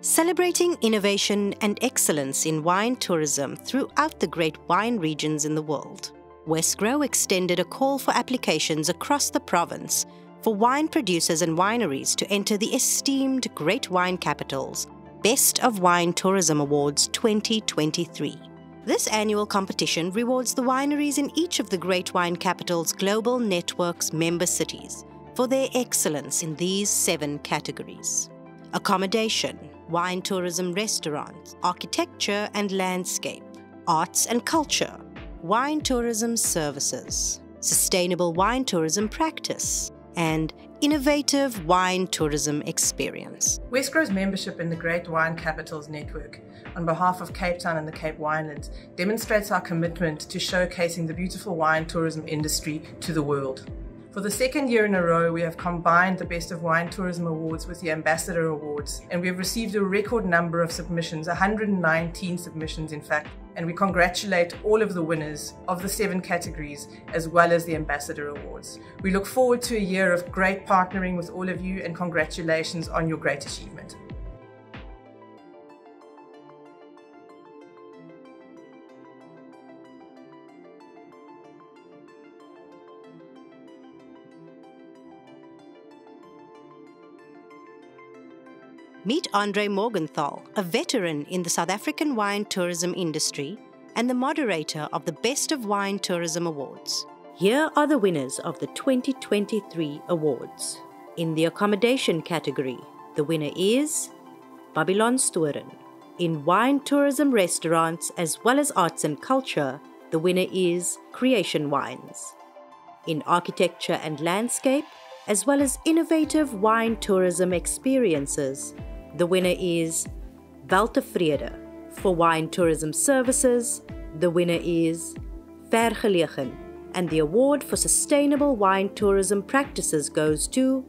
Celebrating innovation and excellence in wine tourism throughout the great wine regions in the world, Westgrow extended a call for applications across the province for wine producers and wineries to enter the esteemed Great Wine Capital's Best of Wine Tourism Awards 2023. This annual competition rewards the wineries in each of the Great Wine Capital's Global Network's member cities for their excellence in these 7 categories: accommodation, wine tourism restaurants, architecture and landscape, arts and culture, wine tourism services, sustainable wine tourism practice, and innovative wine tourism experience. Westgrow's membership in the Great Wine Capitals Network on behalf of Cape Town and the Cape Winelands demonstrates our commitment to showcasing the beautiful wine tourism industry to the world. For the 2nd year in a row, we have combined the Best of Wine Tourism Awards with the Ambassador Awards, and we have received a record number of submissions, 119 submissions in fact, and we congratulate all of the winners of the 7 categories as well as the Ambassador Awards. We look forward to a year of great partnering with all of you, and congratulations on your great achievement. Meet Andre Morgenthal, a veteran in the South African wine tourism industry and the moderator of the Best of Wine Tourism Awards. Here are the winners of the 2023 awards. In the accommodation category, the winner is Babylon Storen. In wine tourism restaurants as well as arts and culture, the winner is Creation Wines. In architecture and landscape, as well as innovative wine tourism experiences, the winner is BOWT Vrede. For wine tourism services, the winner is Vergelegen, and the award for sustainable wine tourism practices goes to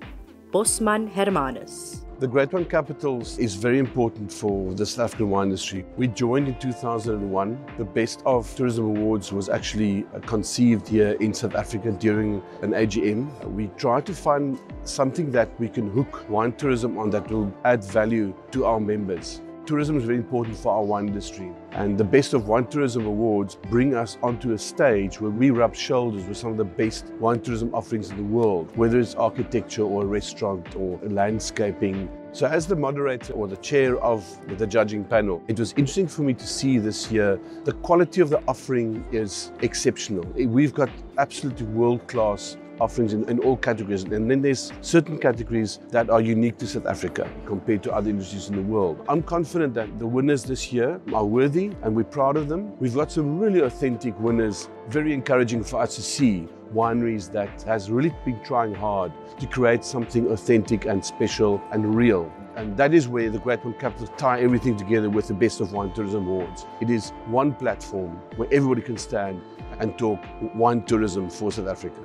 Bosman Hermanus. The Great Wine Capitals is very important for the South African wine industry. We joined in 2001. The Best of Tourism Awards was actually conceived here in South Africa during an AGM. We tried to find something that we can hook wine tourism on that will add value to our members. Tourism is very important for our wine industry, and the Best of Wine Tourism Awards bring us onto a stage where we rub shoulders with some of the best wine tourism offerings in the world, whether it's architecture or a restaurant or landscaping. So as the moderator or the chair of the judging panel, it was interesting for me to see this year the quality of the offering is exceptional. We've got absolutely world-class offerings in all categories, and then there's certain categories that are unique to South Africa compared to other industries in the world. I'm confident that the winners this year are worthy and we're proud of them. We've got some really authentic winners, very encouraging for us to see wineries that has really been trying hard to create something authentic and special and real. And that is where the Great Wine Capitals tie everything together with the Best of Wine Tourism Awards. It is one platform where everybody can stand and talk wine tourism for South Africa.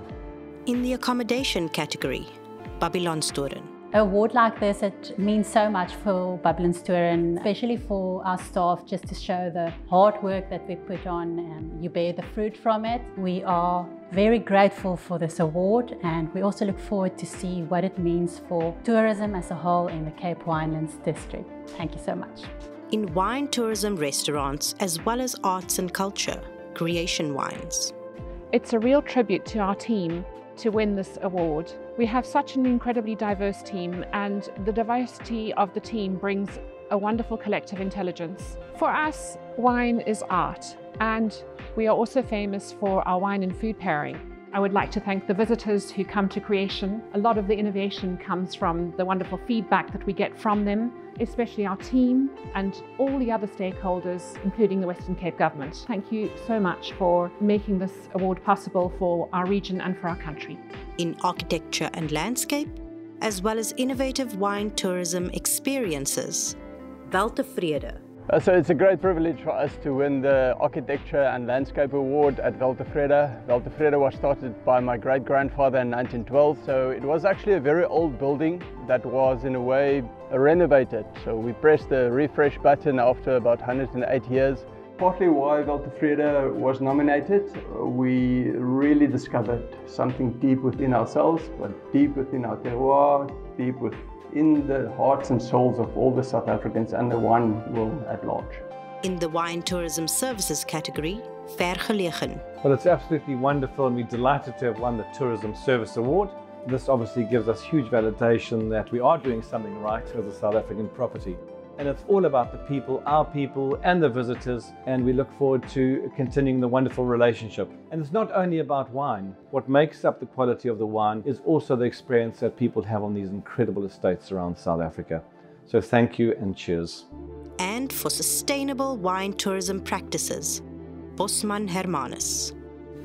In the accommodation category, Babylon Storen. An award like this, it means so much for Babylon Storen, especially for our staff, just to show the hard work that we put on and you bear the fruit from it. We are very grateful for this award, and we also look forward to see what it means for tourism as a whole in the Cape Winelands district. Thank you so much. In wine tourism restaurants as well as arts and culture, Creation Wines. It's a real tribute to our team to win this award. We have such an incredibly diverse team, and the diversity of the team brings a wonderful collective intelligence. For us, wine is art, and we are also famous for our wine and food pairing. I would like to thank the visitors who come to Creation. A lot of the innovation comes from the wonderful feedback that we get from them, especially our team and all the other stakeholders, including the Western Cape Government. Thank you so much for making this award possible for our region and for our country. In architecture and landscape, as well as innovative wine tourism experiences, BOWT Vrede. So it's a great privilege for us to win the Architecture and Landscape Award at BOWT Vrede. BOWT Vrede was started by my great-grandfather in 1912, so it was actually a very old building that was in a way renovated. So we pressed the refresh button after about 108 years. Partly why BOWT Vrede was nominated, we really discovered something deep within ourselves, but deep within our terroir, deep in the hearts and souls of all the South Africans and the wine world at large. In the Wine Tourism Services category, Vergelegen. Well, it's absolutely wonderful and we're delighted to have won the Tourism Service Award. This obviously gives us huge validation that we are doing something right as a South African property. And it's all about the people, our people and the visitors, and we look forward to continuing the wonderful relationship. And it's not only about wine. What makes up the quality of the wine is also the experience that people have on these incredible estates around South Africa. So thank you and cheers. And for sustainable wine tourism practices, Bosman Hermanus.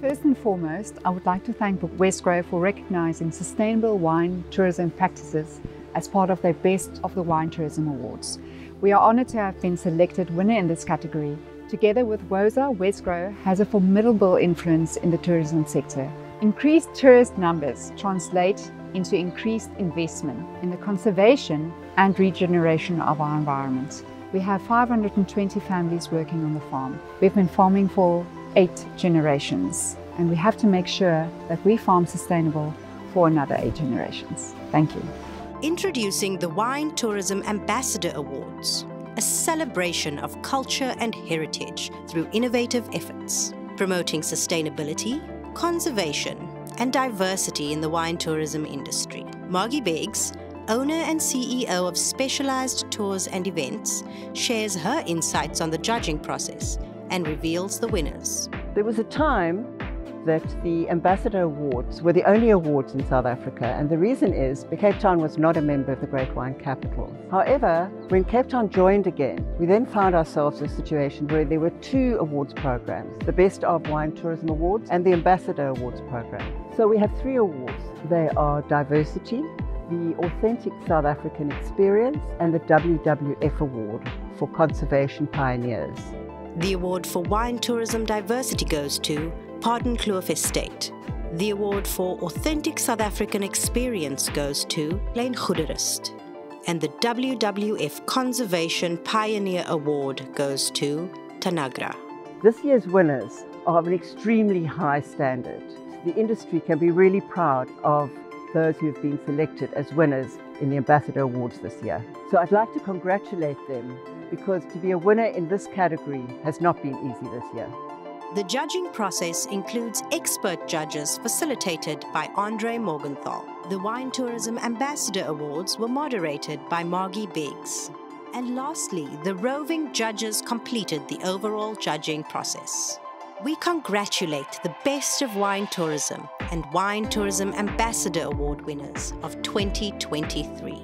First and foremost, I would like to thank Wesgrow for recognizing sustainable wine tourism practices as part of their Best of the Wine Tourism Awards. We are honored to have been selected winner in this category. Together with WOSA, Wesgrow has a formidable influence in the tourism sector. Increased tourist numbers translate into increased investment in the conservation and regeneration of our environment. We have 520 families working on the farm. We've been farming for 8 generations, and we have to make sure that we farm sustainable for another 8 generations. Thank you. Introducing the Wine Tourism Ambassador Awards, a celebration of culture and heritage through innovative efforts, promoting sustainability, conservation, and diversity in the wine tourism industry. Margie Beggs, owner and CEO of Specialized Tours and Events, shares her insights on the judging process and reveals the winners. There was a time that the Ambassador Awards were the only awards in South Africa, and the reason is because Cape Town was not a member of the Great Wine Capital. However, when Cape Town joined again, we then found ourselves in a situation where there were 2 awards programs, the Best of Wine Tourism Awards and the Ambassador Awards program. So we have 3 awards. They are Diversity, the Authentic South African Experience, and the WWF Award for Conservation Pioneers. The award for Wine Tourism Diversity goes to Pardon Kloof Estate. The award for Authentic South African Experience goes to Lane Goederust. And the WWF Conservation Pioneer Award goes to Tanagra. This year's winners are of an extremely high standard. The industry can be really proud of those who have been selected as winners in the Ambassador Awards this year. So I'd like to congratulate them, because to be a winner in this category has not been easy this year. The judging process includes expert judges facilitated by Andre Morgenthal. The Wine Tourism Ambassador Awards were moderated by Margie Beggs. And lastly, the roving judges completed the overall judging process. We congratulate the Best of Wine Tourism and Wine Tourism Ambassador Award winners of 2023.